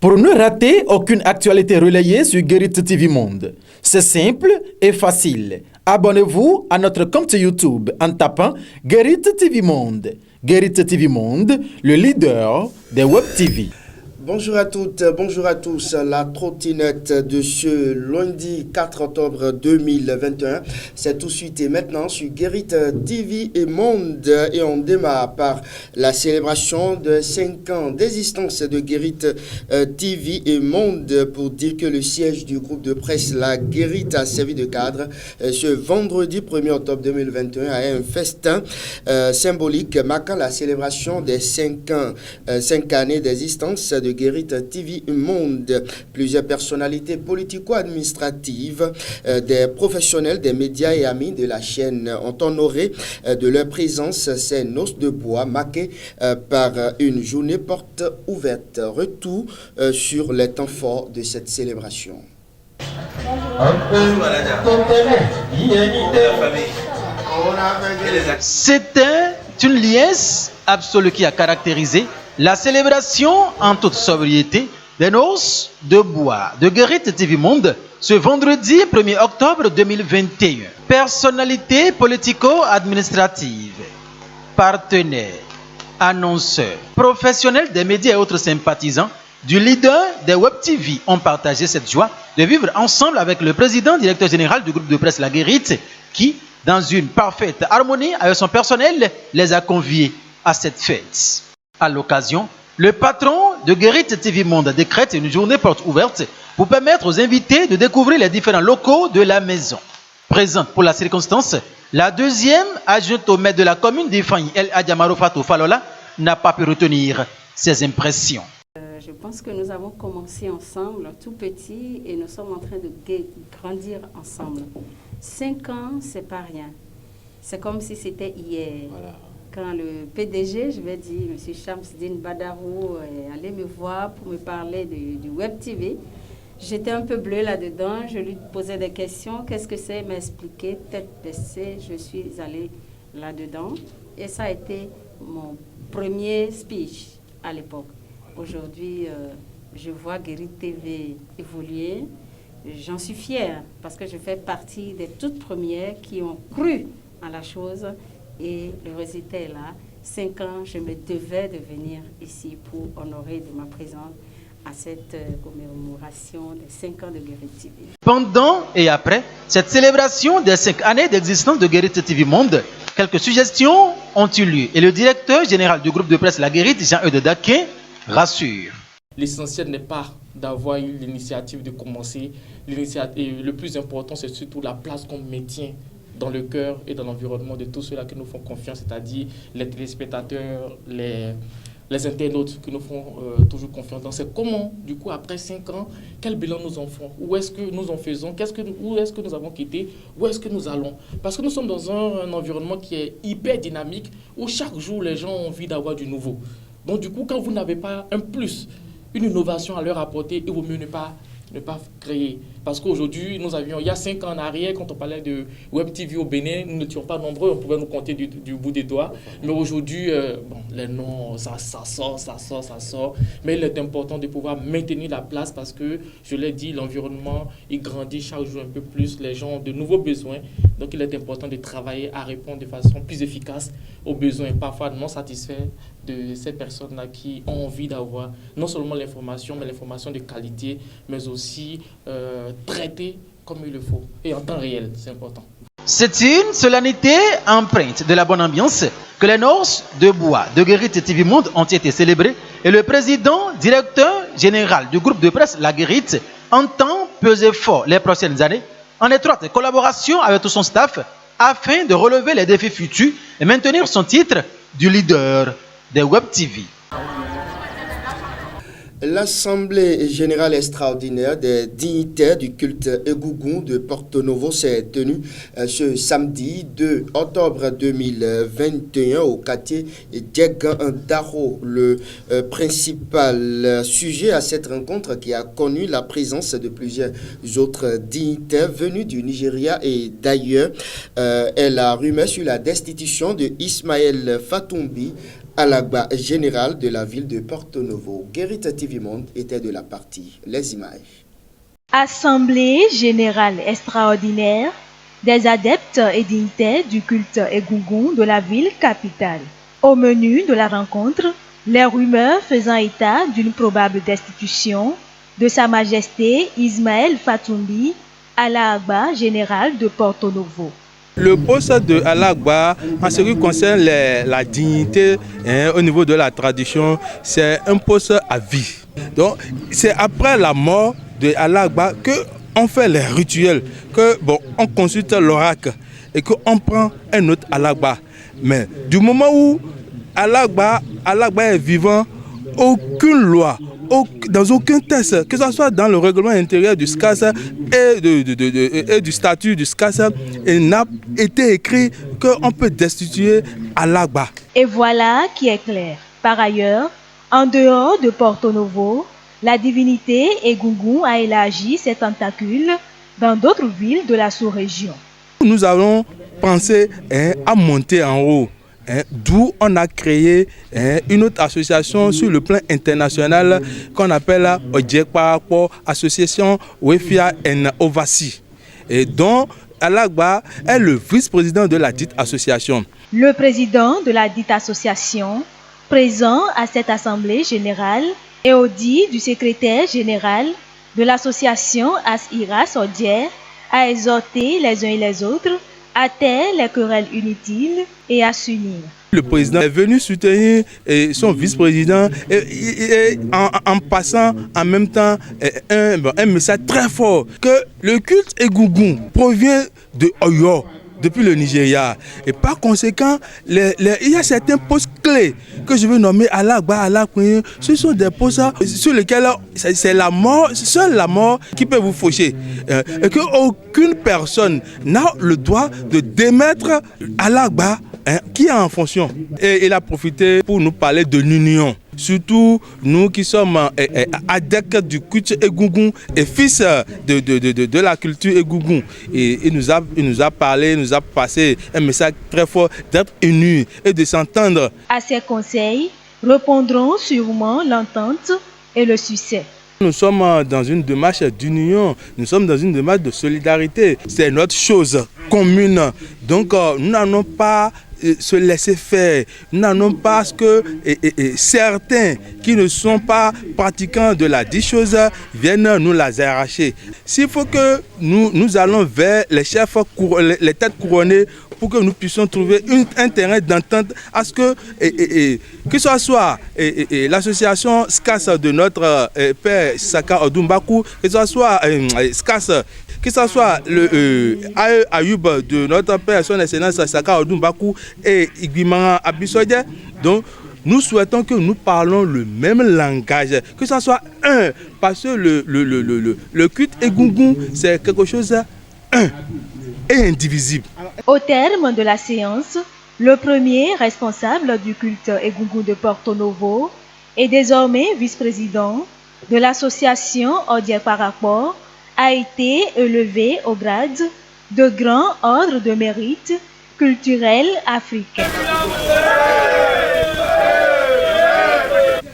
Pour ne rater aucune actualité relayée sur Guérit TV Monde, c'est simple et facile. Abonnez-vous à notre compte YouTube en tapant Guérit TV Monde. Guérit TV Monde, le leader des Web TV. Bonjour à toutes, bonjour à tous. La trottinette de ce lundi 4 octobre 2021, c'est tout de suite et maintenant sur Guérit TV et Monde. Et on démarre par la célébration de 5 ans d'existence de Guérit TV et Monde pour dire que le siège du groupe de presse La Guérit a servi de cadre. Ce vendredi 1er octobre 2021 a un festin symbolique marquant la célébration des 5 années d'existence de Guérit TV Monde. Plusieurs personnalités politico-administratives, des professionnels des médias et amis de la chaîne ont honoré de leur présence ces noces de bois marquées par une journée porte ouverte. Retour sur les temps forts de cette célébration. C'était une liesse absolue qui a caractérisé la célébration en toute sobriété des noces de bois de Guérit TV Monde ce vendredi 1er octobre 2021. Personnalités politico-administratives, partenaires, annonceurs, professionnels des médias et autres sympathisants du leader des Web TV ont partagé cette joie de vivre ensemble avec le président directeur général du groupe de presse La Guérit qui, dans une parfaite harmonie avec son personnel, les a conviés à cette fête. À l'occasion, le patron de Guérit TV Monde décrète une journée porte ouverte pour permettre aux invités de découvrir les différents locaux de la maison. Présente pour la circonstance, la deuxième adjointe au maire de la commune d'Ifani, El Adjamaro Fatou Falola, n'a pas pu retenir ses impressions. Je pense que nous avons commencé ensemble, tout petit, et nous sommes en train de grandir ensemble. 5 ans, c'est pas rien. C'est comme si c'était hier. Voilà. Quand le PDG, je vais dire, M. Shamsidine Badarou, est allé me voir pour me parler du Web TV, j'étais un peu bleue là-dedans. Je lui posais des questions. Qu'est-ce que c'est? Il m'a expliqué, tête baissée. Je suis allée là-dedans. Et ça a été mon premier speech à l'époque. Aujourd'hui, je vois Guérit TV évoluer. J'en suis fière parce que je fais partie des toutes premières qui ont cru en la chose. Et le résultat est là. 5 ans, je me devais de venir ici pour honorer de ma présence à cette commémoration des 5 ans de Guérit TV. Pendant et après cette célébration des 5 années d'existence de Guérit TV Monde, quelques suggestions ont eu lieu. Et le directeur général du groupe de presse La Guérit, Jean-Eudes Daquin, rassure. L'essentiel n'est pas d'avoir eu l'initiative de commencer. Le plus important, c'est surtout la place qu'on maintient dans le cœur et dans l'environnement de tous ceux-là qui nous font confiance, c'est-à-dire les téléspectateurs, les internautes qui nous font toujours confiance. Donc c'est comment, du coup, après 5 ans, quel bilan nous en faisons? Où est-ce que nous en faisons? Où est-ce que nous avons quitté? Où est-ce que nous allons? Parce que nous sommes dans un environnement qui est hyper dynamique, où chaque jour, les gens ont envie d'avoir du nouveau. Donc du coup, quand vous n'avez pas un plus, une innovation à leur apporter, il vaut mieux ne pas créer. Parce qu'aujourd'hui, il y a 5 ans en arrière, quand on parlait de Web TV au Bénin, nous n'étions pas nombreux, on pouvait nous compter du bout des doigts. Mais aujourd'hui, les noms, ça sort. Mais il est important de pouvoir maintenir la place parce que, je l'ai dit, l'environnement, il grandit chaque jour un peu plus, les gens ont de nouveaux besoins. Donc il est important de travailler à répondre de façon plus efficace aux besoins, parfois non satisfaits de ces personnes-là qui ont envie d'avoir non seulement l'information, mais l'information de qualité, mais aussi traitée comme il le faut et en temps réel, c'est important. C'est une solennité empreinte de la bonne ambiance que les noces de bois de Guérit TV Monde ont été célébrées et le président directeur général du groupe de presse La Guérit entend peser fort les prochaines années en étroite collaboration avec tout son staff afin de relever les défis futurs et maintenir son titre du leader des Web TV. L'Assemblée générale extraordinaire des dignitaires du culte Egougoun de Porto Novo s'est tenue ce samedi 2 octobre 2021 au quartier Djegan-Daro. Le principal sujet à cette rencontre qui a connu la présence de plusieurs autres dignitaires venus du Nigeria et d'ailleurs est la rumeur sur la destitution de Ismaël Fatoumbi, Alagba général de la ville de Porto Novo, Guérit TV Monde, était de la partie. Les images. Assemblée générale extraordinaire des adeptes et dignitaires du culte Egungun de la ville capitale. Au menu de la rencontre, les rumeurs faisant état d'une probable destitution de Sa Majesté Ismaël Fatoumbi, Alagba général de Porto Novo. Le poste de Alagba, en ce qui concerne la dignité au niveau de la tradition, c'est un poste à vie. Donc, c'est après la mort de Alagba qu'on fait les rituels, on consulte l'oracle et qu'on prend un autre Alagba. Mais du moment où Alagba est vivant, aucune loi, dans aucun texte, que ce soit dans le règlement intérieur du SCAS et du statut du SCAS, il n'a été écrit qu'on peut destituer Alagba. Et voilà qui est clair. Par ailleurs, en dehors de Porto Novo, la divinité Egungun a élargi ses tentacules dans d'autres villes de la sous-région. Nous allons penser à monter en haut. D'où on a créé une autre association sur le plan international qu'on appelle Ojekparapo Association Wefia en Ovasi, et dont Alagba est le vice-président de la dite association. Le président de la dite association, présent à cette assemblée générale, et au dit du secrétaire général de l'association As-Ira Sodier, a exhorté les uns et les autres à taire les querelles inutiles et à s'unir. Le président est venu soutenir son vice-président et en passant en même temps un message très fort que le culte Egungun provient de Oyo, depuis le Nigeria. Et par conséquent, il y a certains postes clés que je veux nommer Alagba, ce sont des postes sur lesquels c'est la mort, seule la mort qui peut vous faucher. Et qu'aucune personne n'a le droit de démettre Alagba qui est en fonction. Et il a profité pour nous parler de l'union. Surtout nous qui sommes adeptes du culte Egungun et fils de la culture Egungun. Et il nous a parlé, il nous a passé un message très fort d'être unis et de s'entendre. À ces conseils répondront sûrement l'entente et le succès. Nous sommes dans une démarche d'union, nous sommes dans une démarche de solidarité. C'est notre chose commune. Donc nous n'allons pas se laisser faire. Nous n'allons pas que certains qui ne sont pas pratiquants de la dite chose viennent nous la arracher. S'il faut que nous allons vers les chefs, les têtes couronnées, pour que nous puissions trouver un terrain d'entente à ce que ce soit l'association SCAS de notre père Saka Odumbaku, que ce soit SCAS, que ce soit le Ayoub de notre père son excellence Saka Odumbaku et Igwimara Abisodje. Donc nous souhaitons que nous parlons le même langage, que ce soit un, parce que le culte Egungun c'est quelque chose un et indivisible. Au terme de la séance, le premier responsable du culte Egungun de Porto Novo et désormais vice-président de l'association Ojekparapo a été élevé au grade de grand ordre de mérite culturel africain.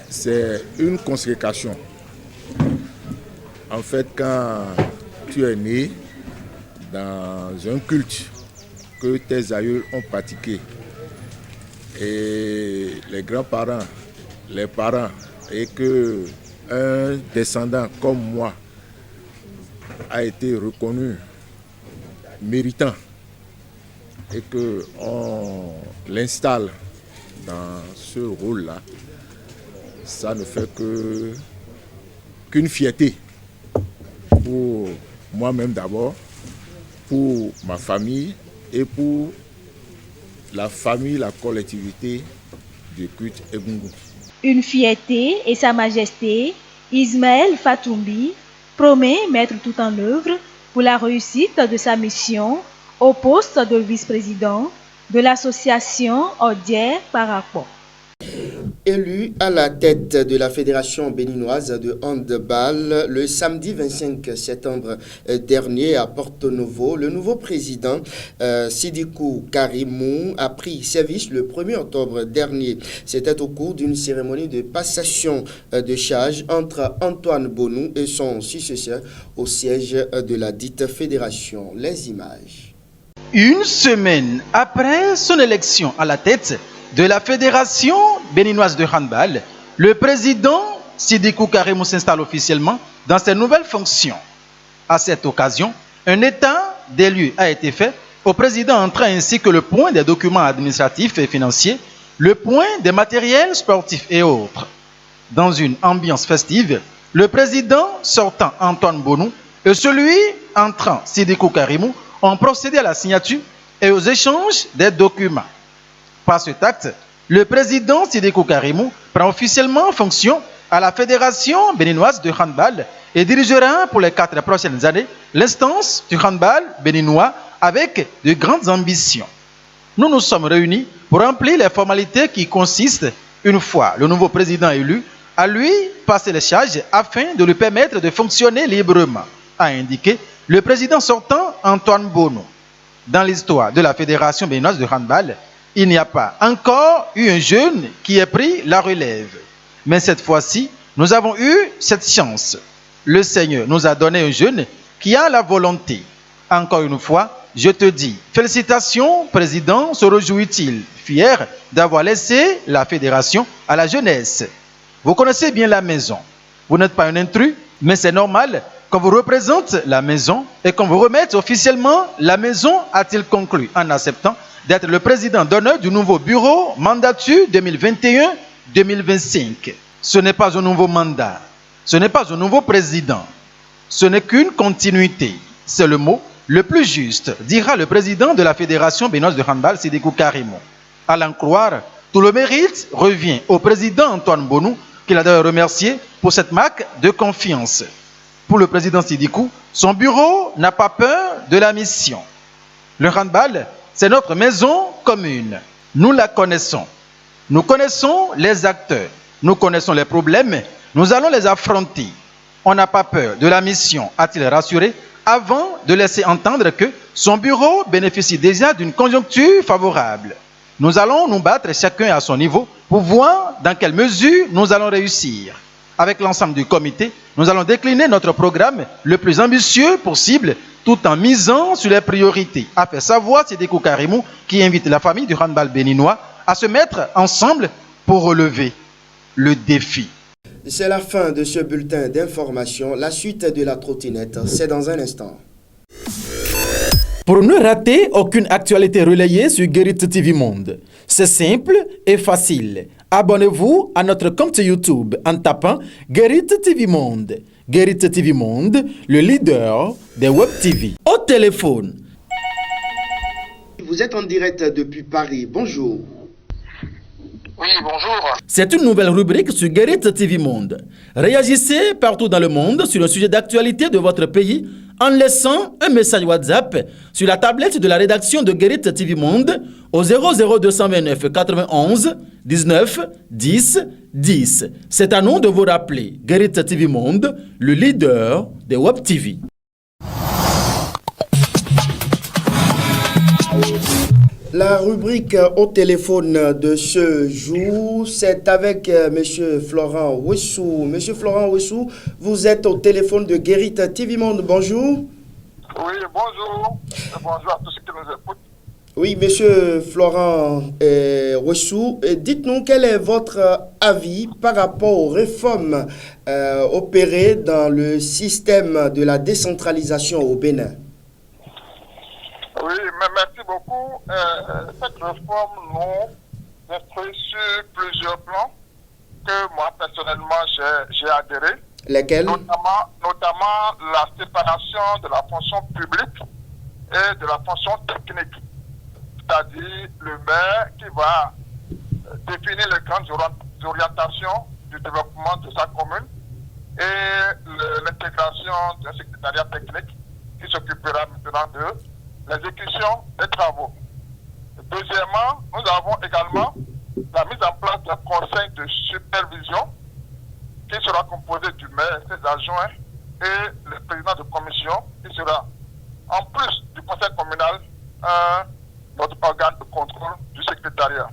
C'est une consécration. En fait, quand tu es né dans un culte que tes aïeux ont pratiqué et les grands-parents, les parents, et que un descendant comme moi a été reconnu méritant et qu'on l'installe dans ce rôle-là, ça ne fait qu'une fierté pour moi-même d'abord, pour ma famille et pour la famille, la collectivité du culte Egungun. Une fierté et Sa Majesté Ismaël Fatoumbi promet mettre tout en œuvre pour la réussite de sa mission au poste de vice-président de l'association Ojekparapo. élu à la tête de la Fédération béninoise de handball le samedi 25 septembre dernier à Porto Novo. Le nouveau président Sidikou Karimou a pris service le 1er octobre dernier. C'était au cours d'une cérémonie de passation de charge entre Antoine Bonou et son successeur au siège de la dite fédération. Les images. Une semaine après son élection à la tête de la Fédération béninoise de handball, le président Sidikou Karimou s'installe officiellement dans ses nouvelles fonctions. À cette occasion, un état des lieux a été fait au président entrant ainsi que le point des documents administratifs et financiers, le point des matériels sportifs et autres. Dans une ambiance festive, le président sortant Antoine Bonou et celui entrant Sidikou Karimou ont procédé à la signature et aux échanges des documents. Par cet acte, le président Sidikou Karimou prend officiellement fonction à la Fédération béninoise de handball et dirigera pour les 4 prochaines années l'instance du handball béninois avec de grandes ambitions. Nous nous sommes réunis pour remplir les formalités qui consistent, une fois le nouveau président élu, à lui passer les charges afin de lui permettre de fonctionner librement, a indiqué le président sortant Antoine Bonou. Dans l'histoire de la Fédération béninoise de handball, il n'y a pas encore eu un jeune qui ait pris la relève. Mais cette fois-ci, nous avons eu cette chance. Le Seigneur nous a donné un jeune qui a la volonté. Encore une fois, je te dis, félicitations, président, se réjouit-il, fier d'avoir laissé la fédération à la jeunesse. Vous connaissez bien la maison. Vous n'êtes pas un intrus, mais c'est normal qu'on vous représente la maison et qu'on vous remette officiellement la maison, a-t-il conclu en acceptant d'être le président d'honneur du nouveau bureau mandature 2021-2025. Ce n'est pas un nouveau mandat, ce n'est pas un nouveau président, ce n'est qu'une continuité. C'est le mot le plus juste, dira le président de la Fédération béninoise de handball, Sidikou Karimou. À l'en croire, tout le mérite revient au président Antoine Bonou, qu'il a d'ailleurs remercié pour cette marque de confiance. Pour le président Sidikou, son bureau n'a pas peur de la mission. Le handball, c'est notre maison commune. Nous la connaissons. Nous connaissons les acteurs. Nous connaissons les problèmes. Nous allons les affronter. On n'a pas peur de la mission, a-t-il rassuré, avant de laisser entendre que son bureau bénéficie déjà d'une conjoncture favorable. Nous allons nous battre chacun à son niveau pour voir dans quelle mesure nous allons réussir. Avec l'ensemble du comité, nous allons décliner notre programme le plus ambitieux possible tout en misant sur les priorités, a fait savoir Sidikou Karimou qui invite la famille du handball béninois à se mettre ensemble pour relever le défi. C'est la fin de ce bulletin d'information. La suite de la trottinette, c'est dans un instant. Pour ne rater aucune actualité relayée sur Guérit TV Monde, c'est simple et facile. Abonnez-vous à notre compte YouTube en tapant Guérit TV Monde. Guérit TV Monde, le leader des Web TV. Au téléphone. Vous êtes en direct depuis Paris. Bonjour. Oui, bonjour. C'est une nouvelle rubrique sur Guérit TV Monde. Réagissez partout dans le monde sur un sujet d'actualité de votre pays en laissant un message WhatsApp sur la tablette de la rédaction de Guérit TV Monde au 00229 91 19 10 10. C'est à nous de vous rappeler Guérit TV Monde, le leader des Web TV. La rubrique au téléphone de ce jour, c'est avec M. Florent Wessou. M. Florent Wessou, vous êtes au téléphone de Guérit TV Monde. Bonjour. Oui, bonjour. Bonjour à tous ceux qui nous écoutent. Oui, M. Florent Wessou, dites-nous quel est votre avis par rapport aux réformes opérées dans le système de la décentralisation au Bénin. Oui, mais merci beaucoup. Cette réforme nous instruit sur plusieurs plans que moi, personnellement, j'ai adhéré. Lesquels? Notamment la séparation de la fonction publique et de la fonction technique. C'est-à-dire le maire qui va définir les grandes orientations du développement de sa commune et l'intégration d'un secrétariat technique qui s'occupera maintenant de l'exécution des travaux. Deuxièmement, nous avons également la mise en place d'un conseil de supervision qui sera composé du maire, ses adjoints et le président de commission qui sera, en plus du conseil communal, notre organe de contrôle du secrétariat.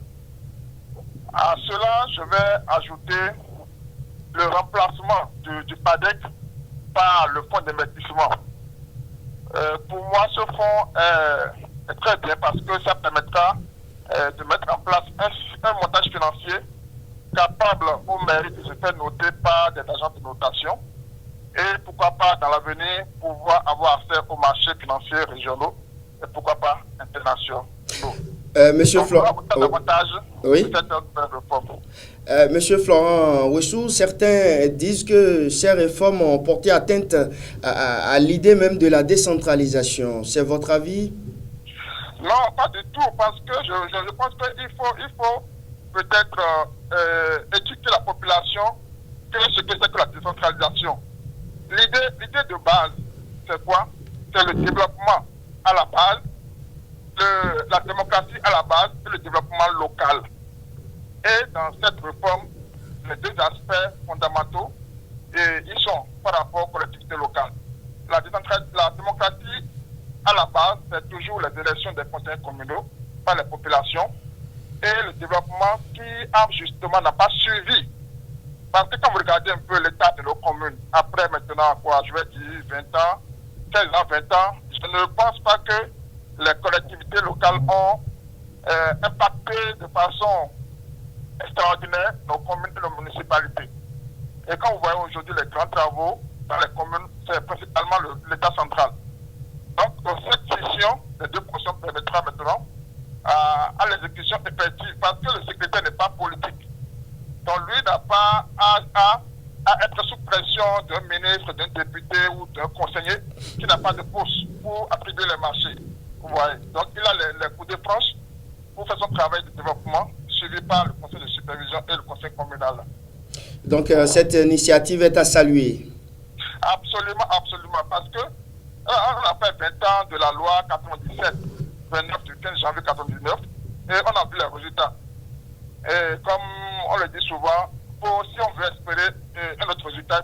À cela, je vais ajouter le remplacement du PADEC par le fonds d'investissement. Pour moi, ce fonds est très bien parce que ça permettra de mettre en place un montage financier capable au mérite de se faire noter par des agents de notation et pourquoi pas dans l'avenir pouvoir avoir accès aux marchés financiers régionaux et pourquoi pas internationaux. Monsieur Florent, oui. Monsieur Florent Ouessou, certains disent que ces réformes ont porté atteinte à l'idée même de la décentralisation. C'est votre avis? Non, pas du tout, parce que je pense qu'il faut peut-être éduquer la population que ce que c'est que la décentralisation. L'idée de base, c'est quoi? C'est le développement à la base, la démocratie à la base et le développement local. Et dans cette réforme, les deux aspects fondamentaux, ils sont par rapport aux collectivités locales. La démocratie à la base, c'est toujours les élections des conseils communaux par les populations et le développement qui justement n'a pas suivi. Parce que quand vous regardez un peu l'état de nos communes, après maintenant, je vais dire 20 ans, 15 ans, 20 ans, je ne pense pas que les collectivités locales ont impacté de façon extraordinaire nos communes et nos municipalités. Et quand vous voyez aujourd'hui les grands travaux dans les communes, c'est principalement l'État central. Donc, cette session, les deux portions permettra maintenant à l'exécution effective parce que le secrétaire n'est pas politique. Donc, lui n'a pas à être sous pression d'un ministre, d'un député ou d'un conseiller qui n'a pas de poste pour attribuer les marchés. Vous voyez. Donc, il a les coups de franche pour faire son travail de développement suivi par le conseil de supervision et le conseil communal. Donc, cette initiative est à saluer. Absolument, absolument. Parce que on a fait 20 ans de la loi 97, 29 du 15 janvier 99, et on a vu les résultats. Et comme on le dit souvent, si on veut espérer un autre résultat,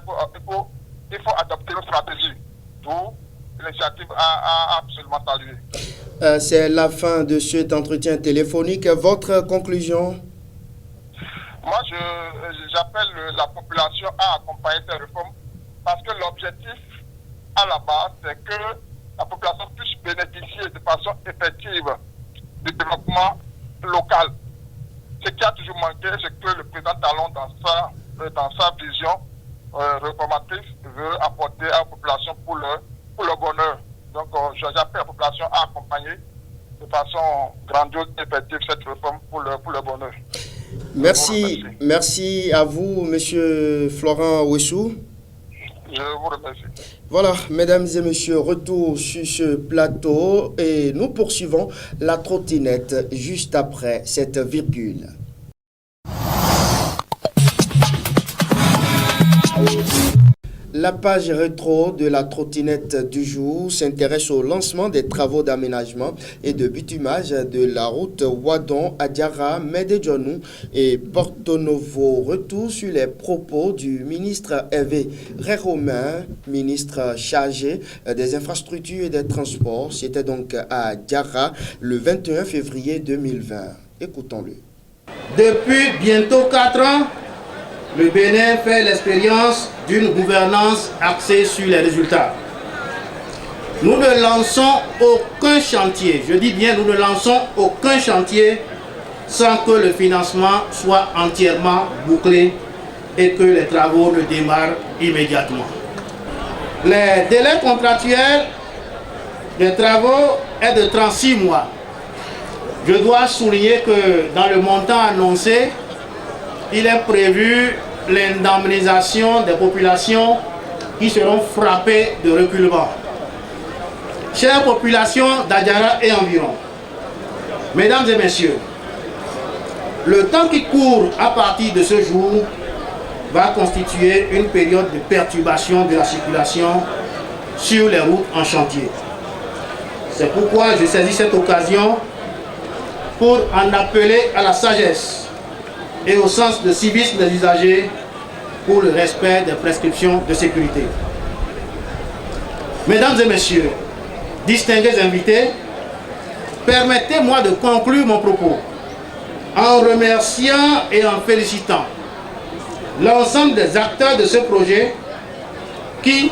il faut adopter nos stratégies. D'où l'initiative a absolument salué. C'est la fin de cet entretien téléphonique. Votre conclusion? Moi, j'appelle la population à accompagner ces réformes parce que l'objectif à la base, c'est que la population puisse bénéficier de façon effective du développement local. Ce qui a toujours manqué, c'est que le président Talon, dans sa vision réformatrice, veut apporter à la population pour le bonheur. Donc, j'appelle la population à accompagner de façon grandiose et effective cette réforme pour le bonheur. Merci à vous, Monsieur Florent Ouessou. Je vous remercie. Voilà, mesdames et messieurs, retour sur ce plateau et nous poursuivons la trottinette juste après cette virgule. La page rétro de la trottinette du jour s'intéresse au lancement des travaux d'aménagement et de bitumage de la route Ouadon, Adiara, Médéjonou et Porto Novo. Retour sur les propos du ministre Hervé Réromain, ministre chargé des infrastructures et des transports. C'était donc à Adiara le 21 février 2020. Écoutons-le. Depuis bientôt 4 ans, le Bénin fait l'expérience d'une gouvernance axée sur les résultats. Nous ne lançons aucun chantier, je dis bien nous ne lançons aucun chantier sans que le financement soit entièrement bouclé et que les travaux ne démarrent immédiatement. Les délais contractuels des travaux est de 36 mois. Je dois souligner que dans le montant annoncé, il est prévu l'indemnisation des populations qui seront frappées de reculement. Chères populations d'Adiara et environ, mesdames et messieurs, le temps qui court à partir de ce jour va constituer une période de perturbation de la circulation sur les routes en chantier. C'est pourquoi je saisis cette occasion pour en appeler à la sagesse et au sens de civisme des usagers pour le respect des prescriptions de sécurité. Mesdames et messieurs, distingués invités, permettez-moi de conclure mon propos en remerciant et en félicitant l'ensemble des acteurs de ce projet qui,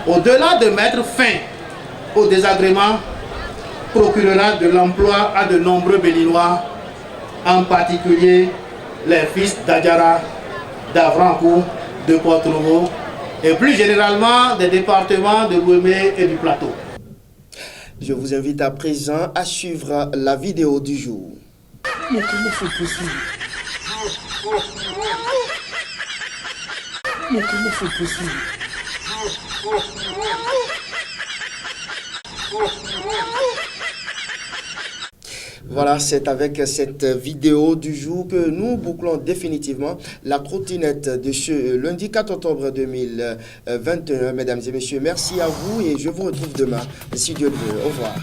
au-delà de mettre fin au désagrément, procurera de l'emploi à de nombreux Béninois, en particulier les fils d'Adjara, d'Avrancourt, de Porto-Novo et plus généralement des départements de Lomé et du Plateau. Je vous invite à présent à suivre la vidéo du jour. Mais comment c'est possible? Mais comment c'est possible? Voilà, c'est avec cette vidéo du jour que nous bouclons définitivement la trottinette de ce lundi 4 octobre 2021. Mesdames et messieurs, merci à vous et je vous retrouve demain, si Dieu le veut. Au revoir.